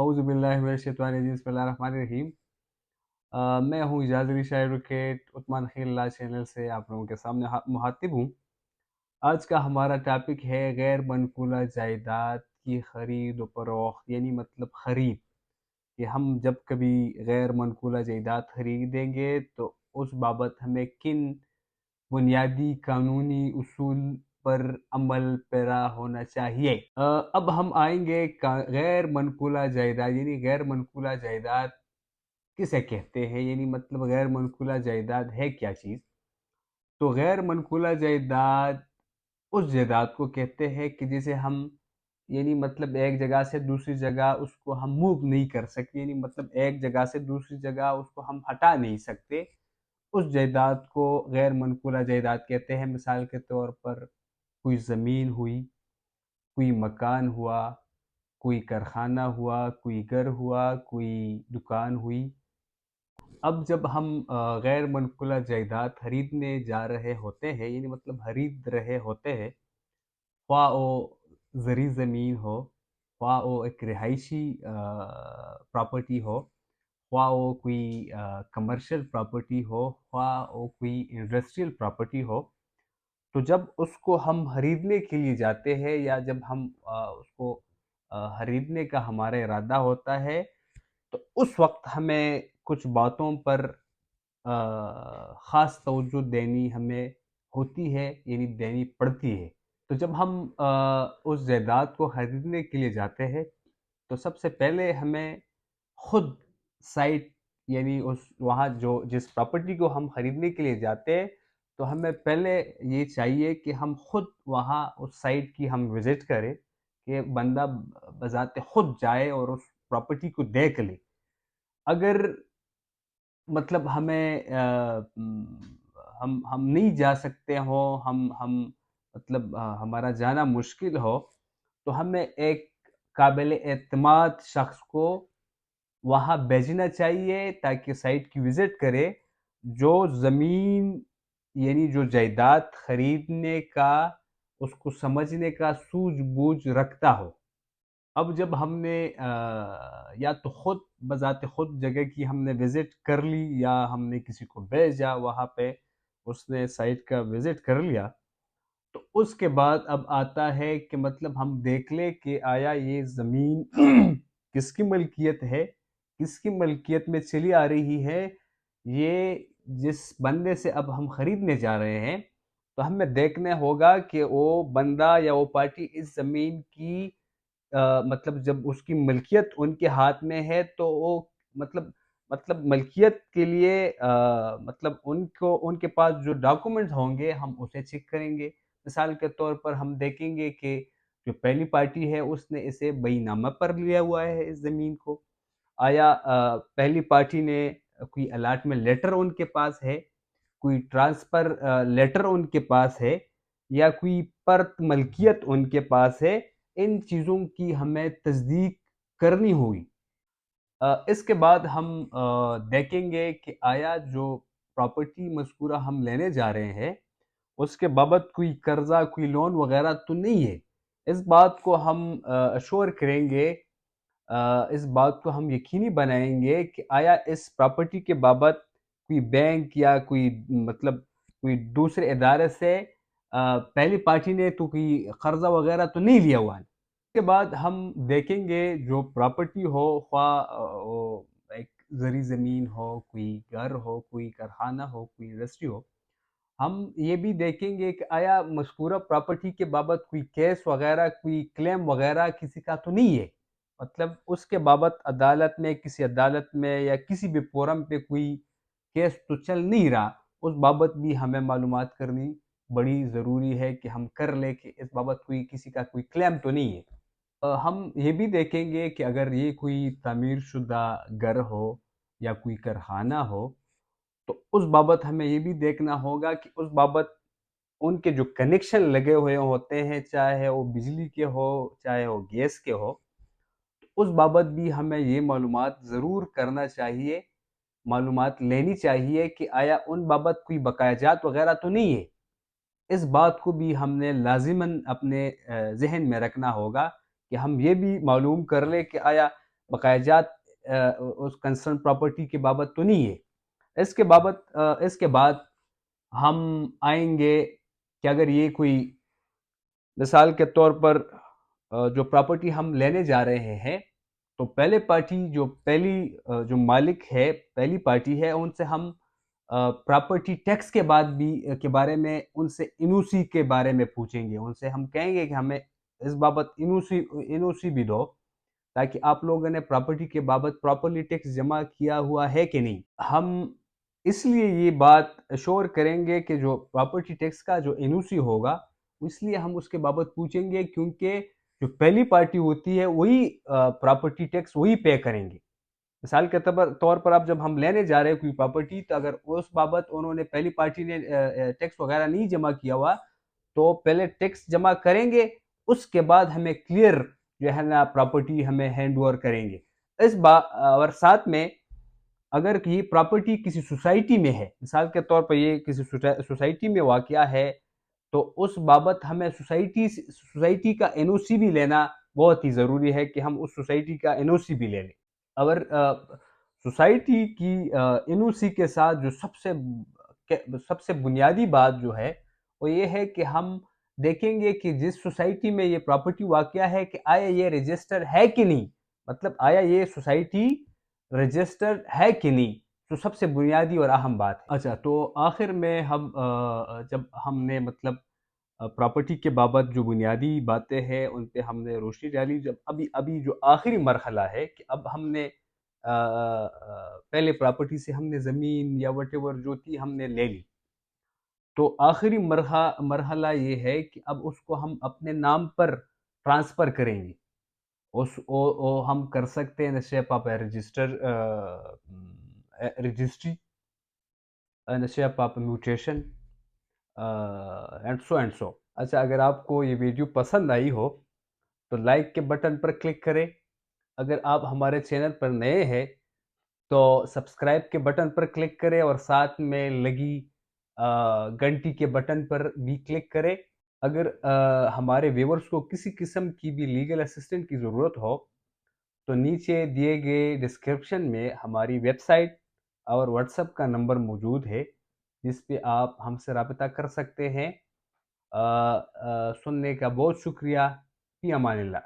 अऊज़ु बिल्लाहि मिनश्शैतानिर्रजीम बिस्मिल्लाहिर्रहमानिर्रहीम। मैं हूँ इजाज़ अली शाह एडवोकेट उस्मान खिलल्लाह चैनल से आप लोगों के सामने मुखातिब हूँ। आज का हमारा टॉपिक है गैर मनकूला जायदाद की ख़रीद व फ़रोख्त, यानी मतलब ख़रीद, कि हम जब कभी गैर मनकूला जायदाद ख़रीदेंगे तो उस बाबत हमें किन बुनियादी कानूनी उसूल पर अमल पैरा होना चाहिए। अब हम आएंगे गैर मनकूला जायदाद, यानी गैर मनकूला जायदाद किसे कहते हैं, यानी मतलब गैर मनकूला जायदाद है क्या चीज़। तो गैर मनकूला जायदाद उस जायदाद को कहते हैं कि जिसे हम, यानी मतलब एक जगह से दूसरी जगह उसको हम मूव नहीं कर सकते, यानी मतलब एक जगह से दूसरी जगह उसको हम हटा नहीं सकते। उस जायदाद को गैर मनकूला जायदाद कहते हैं। मिसाल के तौर पर कोई ज़मीन हुई, कोई मकान हुआ, कोई कारखाना हुआ, कोई घर हुआ, कोई दुकान हुई। अब जब हम गैर मनकूला जायदाद खरीदने जा रहे होते हैं, यानी मतलब खरीद रहे होते हैं, ख्वाह वो ज़री ज़मीन हो, ख्वाह वो एक रिहायशी प्रॉपर्टी हो, ख्वाह वो कोई कमर्शियल प्रॉपर्टी हो, ख्वाह वो कोई इंडस्ट्रियल प्रॉपर्टी हो, तो जब उसको हम खरीदने के लिए जाते हैं या जब हम उसको खरीदने का हमारा इरादा होता है, तो उस वक्त हमें कुछ बातों पर ख़ास तवज्जो देनी हमें होती है, यानी देनी पड़ती है। तो जब हम उस जायदाद को खरीदने के लिए जाते हैं, तो सबसे पहले हमें खुद साइट, यानी उस वहाँ जो जिस प्रॉपर्टी को हम खरीदने के लिए जाते हैं, तो हमें पहले ये चाहिए कि हम खुद वहाँ उस साइट की हम विज़िट करें, कि बंदा बज़ाते खुद जाए और उस प्रॉपर्टी को देख ले। अगर मतलब हमें हम नहीं जा सकते हो, हम मतलब हमारा जाना मुश्किल हो, तो हमें एक काबिल एतमाद शख्स को वहाँ भेजना चाहिए ताकि साइट की विज़िट करे, जो ज़मीन यानी जो जायदाद खरीदने का, उसको समझने का सूझबूझ रखता हो। अब जब हमने या तो खुद बज़ाते खुद जगह की हमने विज़िट कर ली या हमने किसी को भेजा वहाँ पे, उसने साइट का विज़िट कर लिया, तो उसके बाद अब आता है कि मतलब हम देख लें कि आया ये ज़मीन किसकी मलकियत है, किसकी मलकियत में चली आ रही है। ये जिस बंदे से अब हम खरीदने जा रहे हैं, तो हमें देखना होगा कि वो बंदा या वो पार्टी इस ज़मीन की मतलब जब उसकी मलकियत उनके हाथ में है, तो वो मतलब मलकियत के लिए मतलब उनको उनके पास जो डॉक्यूमेंट्स होंगे हम उसे चेक करेंगे। मिसाल के तौर पर हम देखेंगे कि जो पहली पार्टी है उसने इसे बईनामा पर लिया हुआ है इस ज़मीन को। आया पहली पार्टी ने कोई अलॉटमेंट लेटर उनके पास है, कोई ट्रांसफ़र लेटर उनके पास है, या कोई परत मलकियत उनके पास है। इन चीज़ों की हमें तस्दीक करनी होगी। इसके बाद हम देखेंगे कि आया जो प्रॉपर्टी मज़कूरा हम लेने जा रहे हैं, उसके बाबत कोई कर्ज़ा, कोई लोन वग़ैरह तो नहीं है। इस बात को हम एश्योर करेंगे, इस बात को हम यकीनी बनाएँगे कि आया इस प्रॉपर्टी के बाबत कोई बैंक या कोई मतलब कोई दूसरे इदारे से पहली पार्टी ने तो कोई कर्ज़ा वग़ैरह तो नहीं लिया हुआ है। उसके बाद हम देखेंगे जो प्रॉपर्टी हो, ख़्वाह वो एक ज़री ज़मीन हो, कोई घर हो, कोई कारख़ाना हो, कोई इंडस्ट्री हो। हम ये भी देखेंगे कि आया मज़कूरा प्रॉपर्टी के बाबत कोई केस वग़ैरह, कोई क्लेम वग़ैरह किसी का तो नहीं है। मतलब उसके बाबत अदालत में, किसी अदालत में या किसी भी फ़ोरम पे कोई केस तो चल नहीं रहा। उस बाबत भी हमें मालूमात करनी बड़ी ज़रूरी है कि हम कर लें कि इस बाबत कोई किसी का कोई क्लेम तो नहीं है। हम ये भी देखेंगे कि अगर ये कोई तामीर शुदा घर हो या कोई कारख़ाना हो, तो उस बाबत हमें ये भी देखना होगा कि उस बाबत उनके जो कनेक्शन लगे हुए होते हैं, चाहे वो बिजली के हो, चाहे वो गैस के हो, तो उस बाबत भी हमें ये मालूमात ज़रूर करना चाहिए, मालूमात लेनी चाहिए कि आया उन बाबत कोई बकायाजात वग़ैरह तो नहीं है। इस बात को भी हमने लाज़िमन अपने ज़हन में रखना होगा कि हम ये भी मालूम कर लें कि आया बकाया जात उस कंसर्न प्रॉपर्टी के बाबत तो नहीं है। इसके बाद हम आएंगे कि अगर ये कोई मिसाल के तौर पर जो प्रॉपर्टी हम लेने जा रहे हैं, तो जो मालिक है, पहली पार्टी है, उनसे हम प्रॉपर्टी टैक्स के बाद भी के बारे में उनसे एनओसी के बारे में पूछेंगे। उनसे हम कहेंगे कि हमें इस बाबत एनओसी भी दो, ताकि आप लोगों ने प्रॉपर्टी के बाबत प्रॉपर्ली टैक्स जमा किया हुआ है कि नहीं। हम इसलिए ये बात श्योर करेंगे कि जो प्रॉपर्टी टैक्स का जो एनओसी होगा, इसलिए हम उसके बाबत पूछेंगे, क्योंकि जो पहली पार्टी होती है वही प्रॉपर्टी टैक्स वही पे करेंगे। मिसाल के तौर पर आप जब हम लेने जा रहे हैं कोई प्रॉपर्टी, तो अगर उस बाबत उन्होंने पहली पार्टी ने टैक्स वगैरह नहीं जमा किया हुआ, तो पहले टैक्स जमा करेंगे, उसके बाद हमें क्लियर जो है ना प्रॉपर्टी हमें हैंड ओवर करेंगे। और साथ में अगर ये प्रॉपर्टी किसी सोसाइटी में है, मिसाल के तौर पर ये किसी सोसाइटी में वाक़या है, तो उस बाबत हमें सोसाइटी का एनओसी भी लेना बहुत ही ज़रूरी है कि हम उस सोसाइटी का एनओसी भी ले लें। अगर सोसाइटी की एनओसी के साथ जो सबसे बुनियादी बात जो है, वो ये है कि हम देखेंगे कि जिस सोसाइटी में ये प्रॉपर्टी वाक़या है, कि आया ये रजिस्टर है कि नहीं, मतलब आया ये सोसाइटी रजिस्टर्ड है कि नहीं, तो सबसे बुनियादी और अहम बात है। अच्छा, तो आखिर में हम जब हमने मतलब प्रॉपर्टी के बाबत जो बुनियादी बातें हैं उन पे हमने रोशनी डाली, जब अभी अभी जो आखिरी मरहला है कि अब हमने पहले प्रॉपर्टी से हमने ज़मीन या वटेवर जो थी हमने ले ली, तो आखिरी मरहला ये है कि अब उसको हम अपने नाम पर ट्रांसफ़र करेंगे। वो हम कर सकते हैं in the shape of registry, in the shape of mutation, and so. अच्छा, अगर आपको ये वीडियो पसंद आई हो तो लाइक के बटन पर क्लिक करें। अगर आप हमारे चैनल पर नए हैं तो सब्सक्राइब के बटन पर क्लिक करें और साथ में लगी घंटी के बटन पर भी क्लिक करें। अगर हमारे व्यूअर्स को किसी किस्म की भी लीगल असिस्टेंट की ज़रूरत हो, तो नीचे दिए गए डिस्क्रिप्शन में हमारी वेबसाइट और व्हाट्सएप का नंबर मौजूद है, जिस पे आप हमसे राब्ता कर सकते हैं। सुनने का बहुत शुक्रिया। फ़ी अमानिल्लाह।